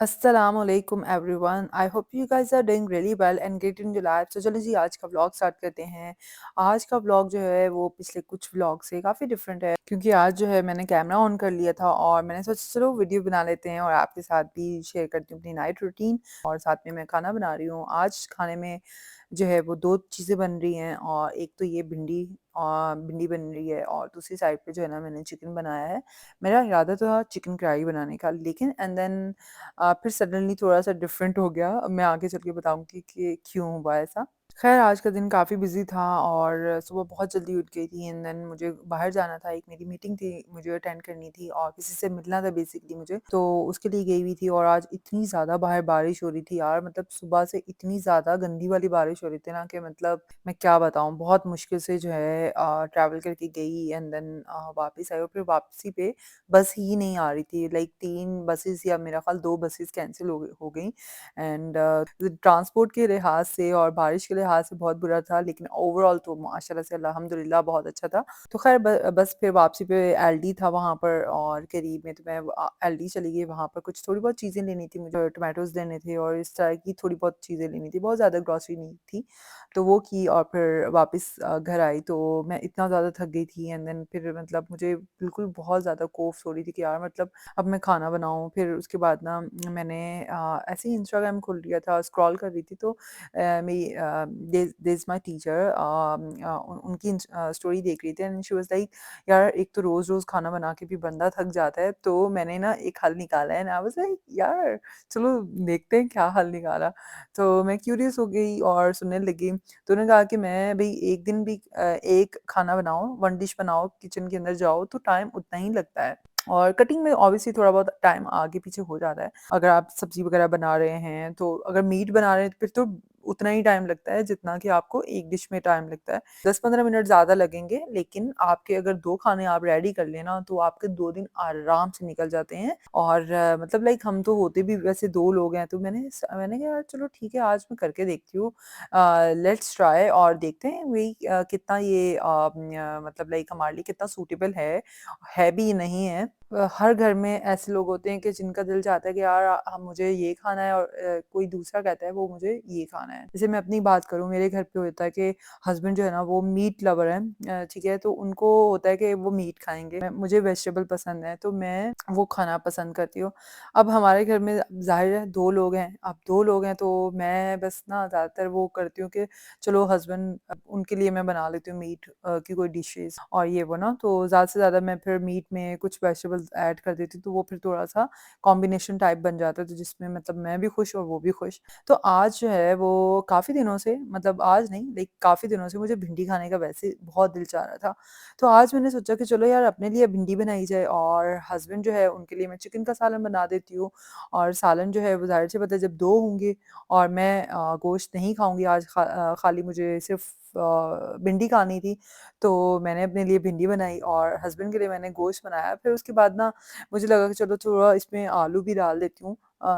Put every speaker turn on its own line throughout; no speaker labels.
अस्सलामुअलैकुम everyone. I hope you guys are doing really well and great in your life. तो चलो जी, आज का व्लॉग स्टार्ट करते हैं। आज का व्लॉग जो है वो पिछले कुछ व्लॉग से काफ़ी डिफरेंट है, क्योंकि आज जो है मैंने कैमरा ऑन कर लिया था और मैंने सोचा चलो वीडियो बना लेते हैं और आपके साथ भी शेयर करती हूँ अपनी नाइट रूटीन। और साथ में मैं खाना बना रही हूँ। आज खाने में जो है वो 2 चीज़ें बन रही हैं, और एक तो ये भिंडी बन रही है, और दूसरी साइड पे जो है ना मैंने चिकन बनाया है। मेरा इरादा तो था चिकन कढ़ाई बनाने का, लेकिन एंड देन फिर सडनली थोड़ा-सा डिफरेंट हो गया। अब मैं आगे चल के बताऊँगी कि क्यों हुआ ऐसा। ख़ैर, आज का दिन काफ़ी बिज़ी था और सुबह बहुत जल्दी उठ गई थी, एंड देन मुझे बाहर जाना था, एक मेरी मीटिंग थी, मुझे अटेंड करनी थी और किसी से मिलना था बेसिकली मुझे, तो उसके लिए गई हुई थी। और आज इतनी ज़्यादा बाहर बारिश हो रही थी यार, मतलब सुबह से इतनी ज़्यादा गंदी वाली बारिश हो रही थी ना कि मतलब मैं क्या बताऊँ, बहुत मुश्किल से जो है ट्रैवल करके गई, एंड देन वापस आई, और फिर वापसी पे बस ही नहीं आ रही थी। लाइक 3 बसेस या मेरा ख़्याल 2 बसेस कैंसल हो गई। एंड ट्रांसपोर्ट के लिहाज से और बारिश के लिहाज से बहुत बुरा था, लेकिन ओवरऑल तो माशाल्लाह से अल्हम्दुलिल्लाह बहुत अच्छा था। तो ख़ैर बस फिर वापसी पे एलडी था वहाँ पर, और करीब में तो मैं एलडी चली गई। वहाँ पर कुछ थोड़ी बहुत चीज़ें लेनी थी मुझे, टोमेटोज़ लेने थे और इस तरह की थोड़ी बहुत चीज़ें लेनी थी, बहुत ज़्यादा ग्रॉसरी नहीं थी। तो वो की और फिर वापस घर आई, तो मैं इतना ज़्यादा थक गई थी, एंड देन फिर मतलब मुझे बिल्कुल बहुत ज़्यादा कोफ्त हो रही थी कि यार मतलब अब मैं खाना बनाऊँ। फिर उसके बाद ना मैंने ऐसे ही इंस्टाग्राम खोल लिया था, स्क्रॉल कर रही थी, तो मेरी देयर इज़ माय टीचर, उनकी स्टोरी देख रही थी, एंड शी वाज़ लाइक यार, एक तो रोज़-रोज़ खाना बना के भी बंदा थक जाता है, तो मैंने ना एक हल निकाला है। एंड आई वाज़ लाइक यार चलो देखते हैं क्या हल निकाला। तो मैं क्यूरियस हो गई और सुनने लगी। तो उन्होंने कहा कि मैं भई एक दिन भी एक खाना बनाओ, 1 डिश बनाओ, किचन के अंदर जाओ तो टाइम उतना ही लगता है, और कटिंग में ऑब्वियसली थोड़ा बहुत टाइम आगे पीछे हो जाता है। अगर आप सब्ज़ी वग़ैरह बना रहे हैं, तो अगर मीट बना रहे हैं, तो फिर तो उतना ही टाइम लगता है जितना कि आपको एक डिश में टाइम लगता है। 10-15 मिनट ज़्यादा लगेंगे, लेकिन आपके अगर 2 खाने आप रेडी कर लें ना, तो आपके 2 दिन आराम से निकल जाते हैं। और मतलब लाइक हम तो होते भी वैसे 2 लोग हैं, तो मैंने कहा यार चलो ठीक है, आज मैं करके देखती हूँ। लेट्स ट्राई और देखते हैं वही कितना ये मतलब लाइक हमारे लिए कितना सूटेबल है भी नहीं है। हर घर में ऐसे लोग होते हैं कि जिनका दिल चाहता है कि यार मुझे ये खाना है, और कोई दूसरा कहता है वो मुझे ये खाना है। जैसे मैं अपनी बात करूँ, मेरे घर पे होता है कि हस्बैंड जो है ना वो मीट लवर है, ठीक है, तो उनको होता है कि वो मीट खाएँगे। मुझे वेजिटेबल पसंद है, तो मैं वो खाना पसंद करती हूँ। अब हमारे घर में ज़ाहिर है 2 लोग हैं, अब 2 लोग हैं, तो मैं बस ना ज़्यादातर वो करती हूँ कि चलो हस्बैंड, उनके लिए मैं बना लेती हूँ मीट की कोई डिशेज़ और ये वो ना, तो ज़्यादा से ज़्यादा मैं फिर मीट में कुछ वेजिटेबल्स ऐड कर देती हूँ, तो वो फिर थोड़ा-सा कॉम्बिनेशन टाइप बन जाता है, तो जिसमें मतलब मैं भी खुश और वो भी खुश। तो आज जो है वो काफ़ी दिनों से, मतलब आज नहीं, लाइक काफ़ी दिनों से मुझे भिंडी खाने का वैसे बहुत दिल चाह रहा था। तो आज मैंने सोचा कि चलो यार अपने लिए भिंडी बनाई जाए, और हस्बैंड जो है उनके लिए मैं चिकन का सालन बना देती हूँ। और सालन जो है वो ज़ाहिर-सी बात है, जब 2 होंगे और मैं गोश्त नहीं खाऊँगी आज, खाली मुझे सिर्फ़ भिंडी खानी थी, तो मैंने अपने लिए भिंडी बनाई और हस्बैंड के लिए मैंने गोश्त बनाया। फिर उसके बाद ना मुझे लगा कि चलो थोड़ा इसमें आलू भी डाल देती हूँ,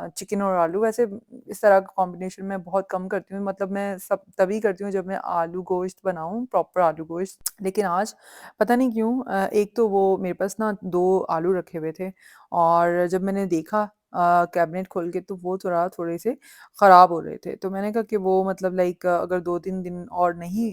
चिकन और आलू। वैसे इस तरह का कॉम्बिनेशन मैं बहुत कम करती हूँ, मतलब मैं सब तभी करती हूँ जब मैं आलू गोश्त बनाऊँ, प्रॉपर आलू गोश्त। लेकिन आज पता नहीं क्यों, एक तो वो मेरे पास ना 2 आलू रखे हुए थे, और जब मैंने देखा कैबिनेट खोल के, तो वो थोड़े से ख़राब हो रहे थे। तो मैंने कहा कि वो मतलब लाइक अगर 2-3 दिन और नहीं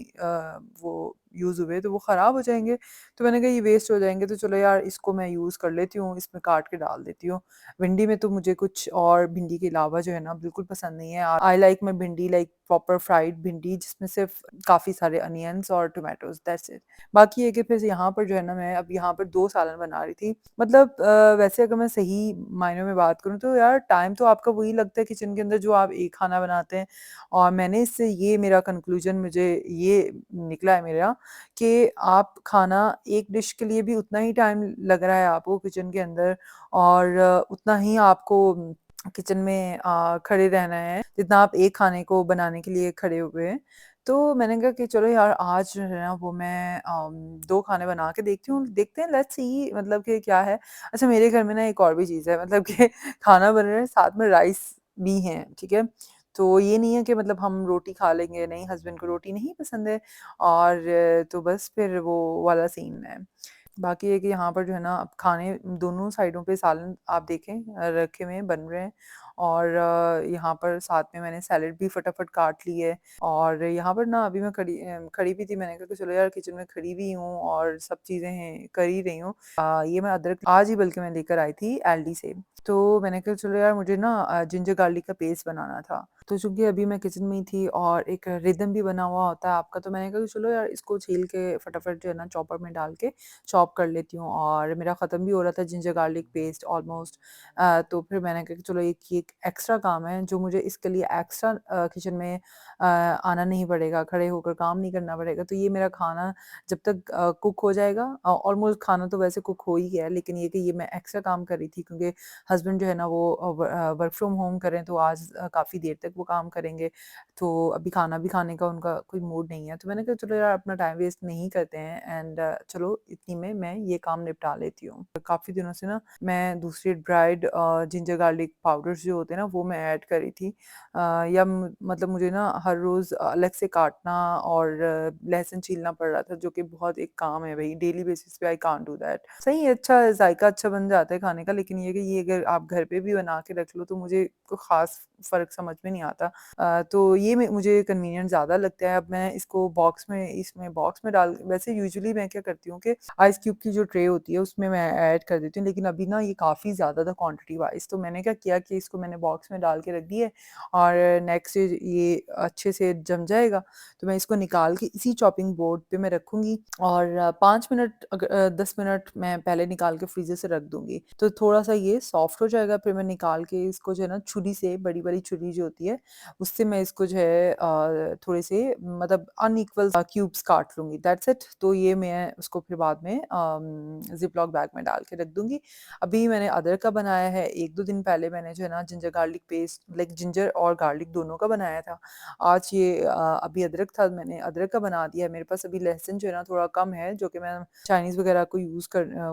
वो यूज़ हुए तो वो ख़राब हो जाएँगे। तो मैंने कहा ये वेस्ट हो जाएँगे, तो चलो यार इसको मैं यूज़ कर लेती हूँ, इसमें काट के डाल देती हूँ। भिंडी में तो मुझे कुछ और भिंडी के अलावा जो है ना बिल्कुल पसंद नहीं है। आई लाइक माई भिंडी लाइक प्रॉपर फ्राइड भिंडी, जिसमें सिर्फ़ काफ़ी सारे अनियन्स और टोमेटोज़, दैट्स इट। बाकी है कि फिर यहाँ पर जो है ना, मैं अब यहाँ पर 2 सालन बना रही थी। मतलब वैसे अगर मैं सही मायनों में बात करूँ, तो यार टाइम तो आपका वही लगता है किचन के अंदर जो आप एक खाना बनाते हैं। और मैंने इससे ये मेरा कंक्लूजन मुझे ये निकला है मेरा, कि आप खाना एक डिश के लिए भी उतना ही टाइम लग रहा है आपको किचन के अंदर, और उतना ही आपको किचन में खड़े रहना है जितना आप एक खाने को बनाने के लिए खड़े हुए हैं। तो मैंने कहा कि चलो यार आज जो है ना वो मैं 2 खाने बना के देखती हूँ, देखते हैं, लेट्स सी मतलब कि क्या है। अच्छा, मेरे घर में ना एक और भी चीज़ है, मतलब कि खाना बन रहा है, साथ में राइस भी हैं, ठीक है? तो ये नहीं है कि मतलब हम रोटी खा लेंगे, नहीं, हस्बैंड को रोटी नहीं पसंद है, और तो बस फिर वो वाला सीन है। बाकी ये कि यहाँ पर जो है ना अब खाने दोनों साइडों पे सालन आप देखें रखे हुए हैं, बन रहे हैं और यहाँ पर साथ में मैंने सैलेड भी फटाफट काट ली है और यहाँ पर ना अभी मैं खड़ी भी थी, मैंने कहा कि चलो यार किचन में खड़ी भी हूँ और सब चीज़ें हैं कर ही रही हूँ। ये मैं अदरक आज ही बल्कि मैं लेकर आई थी एलडी से, तो मैंने कहा चलो यार मुझे ना जिंजर गार्लिक का पेस्ट बनाना था। तो चूँकि अभी मैं किचन में ही थी और एक रिदम भी बना हुआ होता है आपका, तो मैंने कहा कि चलो यार इसको छील के फटाफट जो है ना चॉपर में डाल के चॉप कर लेती हूँ और मेरा ख़त्म भी हो रहा था जिंजर गार्लिक पेस्ट ऑलमोस्ट। तो फिर मैंने कहा कि चलो ये एक एक्स्ट्रा काम है जो मुझे इसके लिए एक्स्ट्रा किचन में आना नहीं पड़ेगा, खड़े होकर काम नहीं करना पड़ेगा। तो ये मेरा खाना जब तक कुक हो जाएगा, ऑलमोस्ट खाना तो वैसे कुक हो ही गया है, लेकिन ये कि ये मैं एक्स्ट्रा काम कर रही थी क्योंकि हस्बैंड जो है ना वो वर्क फ्रॉम होम करें तो आज काफ़ी देर तक वो काम करेंगे, तो अभी खाना भी खाने का उनका कोई मूड नहीं है। तो मैंने कहा चलो यार अपना टाइम वेस्ट नहीं करते हैं एंड चलो इतनी में मैं ये काम निपटा लेती हूँ। काफ़ी दिनों से ना मैं दूसरे ड्राइड जिंजर गार्लिक पाउडर्स जो होते हैं ना वो मैं ऐड करी थी, या मतलब मुझे ना हर रोज़ अलग से काटना और लहसुन छीलना पड़ रहा था, जो कि बहुत एक काम है भाई, डेली बेसिस पे आई कांट डू दैट। सही है, अच्छा जायका अच्छा बन जाता है खाने का, लेकिन ये कि ये अगर आप घर पे भी बना के रख लो तो मुझे कोई ख़ास फ़र्क समझ में नहीं आता। तो ये मुझे कन्वीनियंट ज़्यादा लगता है। अब मैं इसको बॉक्स में डाल, वैसे यूजुअली मैं क्या करती हूँ कि आइस क्यूब की जो ट्रे होती है उसमें मैं ऐड कर देती हूँ, लेकिन अभी ना ये काफ़ी ज़्यादा था क्वांटिटी वाइज़, तो मैंने क्या किया कि इसको मैंने बॉक्स में डाल के रख दिया है और नेक्स्ट डे ये अच्छे से जम जाएगा, तो मैं इसको निकाल के इसी चॉपिंग बोर्ड पे मैं रखूँगी और 5 मिनट 10 मिनट मैं पहले निकाल के फ्रीज़र से रख दूँगी, तो थोड़ा-सा ये सॉफ्ट हो जाएगा। फिर मैं निकाल के इसको जो है ना छुरी से, बड़ी-बड़ी छुरी जो होती है उससे मैं इसको जो है थोड़े से मतलब अनइक्वल क्यूब्स काट लूँगी, दैट्स इट। तो ये मैं उसको फिर बाद में ज़िप-लॉक बैग में डाल के रख दूँगी। अभी मैंने अदरक का बनाया है, 1-2 दिन पहले मैंने जो है ना ginger garlic paste, like ginger और गार्लिक दोनों का बनाया था। आज ये अभी अदरक था, मैंने अदरक का बना दिया है। मेरे पास अभी लहसुन जो है ना थोड़ा कम है, जो कि मैं चाइनीज़ वगैरह को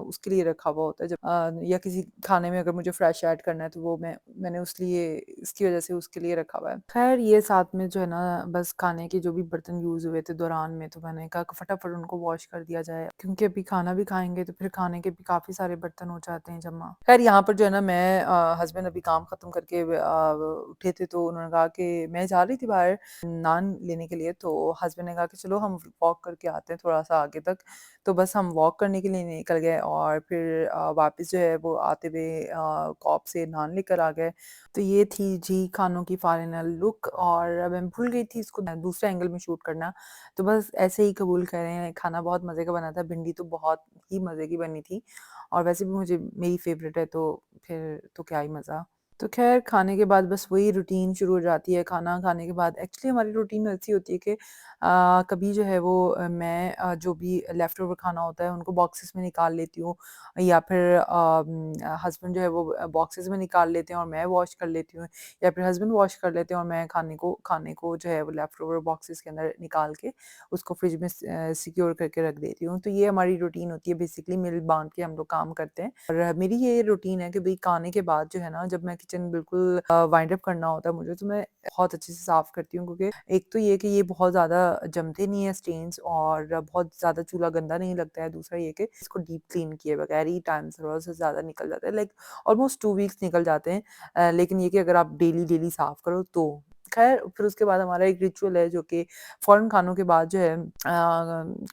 उसके लिए रखा हुआ होता है, जब या किसी खाने में अगर मुझे फ्रेश ऐड करना है तो वो मैंने इसकी वजह से उसके लिए रखा हुआ है। ख़ैर ये साथ में जो है ना बस खाने के जो भी बर्तन यूज़ हुए थे दौरान में, तो मैंने कहा कि फटाफट उनको वॉश कर दिया जाए, क्योंकि अभी खाना भी खाएँगे तो फिर खाने के भी काफ़ी सारे बर्तन हो जाते हैं जमा। ख़ैर यहाँ पर जो है ना मैं हस्बैंड अभी काम ख़त्म करके उठे थे, तो उन्होंने कहा कि मैं जा रही थी बाहर नान लेने के लिए, तो हस्बैंड ने कहा कि चलो हम वॉक करके आते हैं थोड़ा-सा आगे तक। तो बस हम वॉक करने के लिए निकल गए और फिर वापस जो है वो आते हुए कॉप से नान लेकर आ गए। तो ये थी जी खानों की फाइनल लुक, और मैं भूल गई थी इसको दूसरे एंगल में शूट करना, तो बस ऐसे ही कबूल करें, खाना बहुत मज़े का बना था, भिंडी तो बहुत ही मज़े की बनी थी और वैसे भी मुझे मेरी फ़ेवरेट है, तो फिर तो क्या ही मज़ा। तो ख़ैर खाने के बाद बस वही रूटीन शुरू हो जाती है, खाना खाने के बाद एक्चुअली हमारी रूटीन ऐसी होती है कि कभी जो है वो मैं जो भी लेफ्ट ओवर खाना होता है उनको बॉक्सेस में निकाल लेती हूँ, या फिर हस्बैंड जो है वो बॉक्सेस में निकाल लेते हैं और मैं वॉश कर लेती हूँ, या फिर हस्बैंड वॉश कर लेते हैं और मैं खाने को जो है वो लेफ्ट ओवर बॉक्सेस के अंदर निकाल के उसको फ्रिज में सिक्योर करके रख देती हूँ। तो ये हमारी रूटीन होती है, बेसिकली मिल बाँध के हम लोग काम करते हैं। और मेरी ये रूटीन है कि भई खाने के बाद जो है ना, जब मैं किचन बिल्कुल वाइंड अप करना होता है मुझे, तो मैं बहुत अच्छे से साफ करती हूँ, क्योंकि एक तो ये कि ये बहुत ज़्यादा जमते नहीं है स्टेन्स और बहुत ज़्यादा चूल्हा गंदा नहीं लगता है। दूसरा ये कि इसको डीप क्लीन किए बगैर ही टाइम थोड़ा-सा ज़्यादा निकल जाता है, लाइक ऑलमोस्ट 2 वीक्स निकल जाते हैं। लेकिन ये कि अगर आप डेली साफ करो तो। ख़ैर फिर उसके बाद हमारा एक रिचुअल है, जो कि फ़ौरन खानों के बाद जो है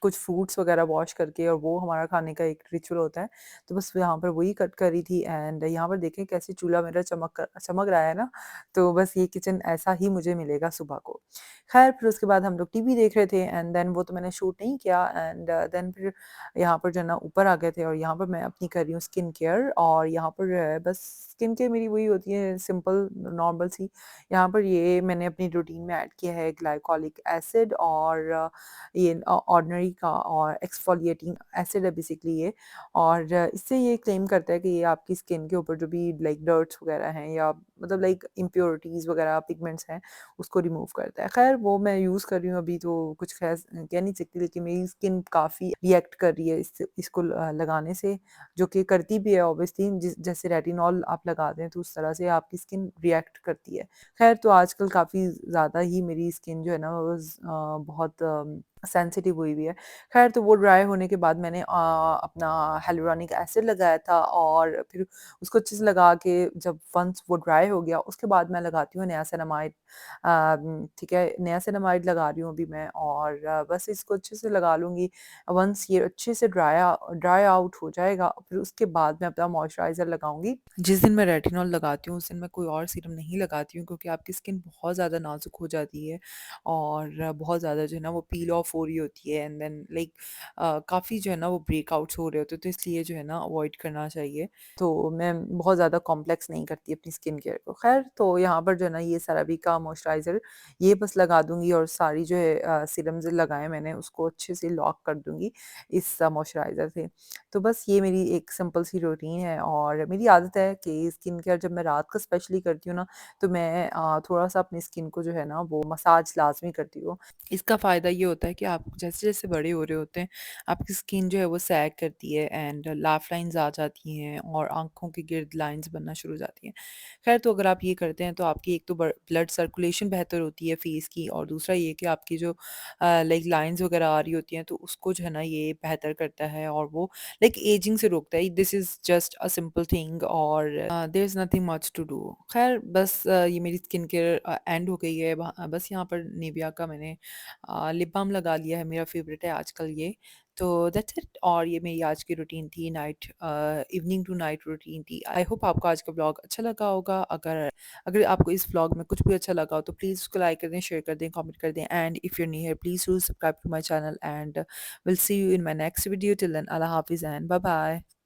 कुछ फ्रूट्स वग़ैरह वॉश करके, और वो हमारा खाने का एक रिचुअल होता है। तो बस यहाँ पर वही कट करी थी एंड यहाँ पर देखें कैसे चूल्हा मेरा चमक रहा है ना, तो बस ये किचन ऐसा ही मुझे मिलेगा सुबह को। ख़ैर फिर उसके बाद हम लोग टीवी देख रहे थे एंड देन वो तो मैंने शूट नहीं किया एंड देन फिर यहाँ पर जो है ना ऊपर आ गए थे, और यहाँ पर मैं अपनी कर रही हूँ स्किन केयर, और यहाँ पर जो है बस स्किन केयर मेरी वही होती है सिंपल नॉर्मल सी। यहाँ पर ये मैंने अपनी रूटीन में ऐड किया है ग्लाइकोलिक एसिड और ये ऑर्डिनरी का और एक्सफोलिएटिंग एसिड है बेसिकली ये, और इससे ये क्लेम करता है कि ये आपकी स्किन के ऊपर जो भी लाइक डर्ट्स वगैरह हैं, या मतलब लाइक इम्प्योरिटीज़ वगैरह पिगमेंट्स हैं, उसको रिमूव करता है। ख़ैर वो मैं यूज़ कर रही हूँ अभी, तो कुछ ख़ास कह नहीं सकती, लेकिन मेरी स्किन काफ़ी रिएक्ट कर रही है इसको लगाने से, जो कि करती भी है ऑब्वियसली, जैसे रेटिनॉल आप लगाते हैं तो उस तरह से आपकी स्किन रिएक्ट करती है। ख़ैर तो आजकल काफ़ी ज़्यादा ही मेरी स्किन जो है ना वो बहुत सेंसिटिव हुई हुई है। ख़ैर तो वो ड्राई होने के बाद मैंने अपना हियालुरोनिक एसिड लगाया था और फिर उसको अच्छे से लगा के जब वन्स वो ड्राई हो गया उसके बाद मैं लगाती हूँ नियासिनामाइड। ठीक है, नियासिनामाइड लगा रही हूँ अभी मैं और बस इसको अच्छे से लगा लूँगी। वन्स ये अच्छे से ड्राई आउट हो जाएगा फिर उसके बाद मैं अपना मॉइस्चराइज़र लगाऊँगी। जिस दिन मैं रेटिनॉल लगाती हूँ उस दिन मैं कोई और सीरम नहीं लगाती हूँ क्योंकि आपकी स्किन बहुत ज़्यादा नाज़ुक हो जाती है और बहुत ज़्यादा जो है ना वो पील ऑफ हो रही होती है एंड देन लाइक काफ़ी जो है ना वो ब्रेकआउट्स हो रहे होते हैं तो इसलिए जो है ना अवॉइड करना चाहिए। तो मैं बहुत ज़्यादा कॉम्प्लेक्स नहीं करती अपनी स्किन केयर को। ख़ैर तो यहाँ पर जो है ना ये सेरावी का मॉइस्चराइज़र ये बस लगा दूँगी और सारी जो है सीरम्स लगाए मैंने उसको अच्छे से लॉक कर दूँगी इस मॉइस्चराइज़र से। तो बस ये मेरी एक सिंपल सी रूटीन है और मेरी आदत है कि स्किन केयर जब मैं रात को स्पेशली करती हूँ ना तो मैं थोड़ा-सा अपनी स्किन को जो है ना वो मसाज लाज़मी करती हूँ। इसका फ़ायदा ये होता है कि आप जैसे-जैसे बड़े हो रहे होते हैं, आपकी स्किन जो है वो सैग करती है एंड लाफ लाइन्स आ जाती हैं और आँखों के गिर्द लाइन्स बनना शुरू हो जाती हैं। ख़ैर तो अगर आप ये करते हैं तो आपकी एक तो ब्लड सर्कुलेशन बेहतर होती है फेस की और दूसरा ये कि आपकी जो लाइक लाइन्स वग़ैरह आ रही होती हैं तो उसको जो है ना ये बेहतर करता है और वो लाइक एजिंग से रोकता है। This is just a simple thing और there is nothing much to do. ख़ैर बस ये मेरी स्किन केयर एंड हो गई है। बस यहाँ पर निविया का मैंने लिप बाम लगा लिया है, मेरा फ़ेवरेट है आजकल ये। तो दैट्स इट और ये मेरी आज की रूटीन थी इवनिंग टू नाइट रूटीन थी। आई होप आपको आज का व्लॉग अच्छा लगा होगा। अगर अगर आपको इस व्लॉग में कुछ भी अच्छा लगा हो तो प्लीज़ उसको लाइक कर दें, शेयर कर दें, कमेंट कर दें and if you are new here please do subscribe to my channel and will see you in my next video till then अल्लाह हाफ़िज़ एंड बाय बाय।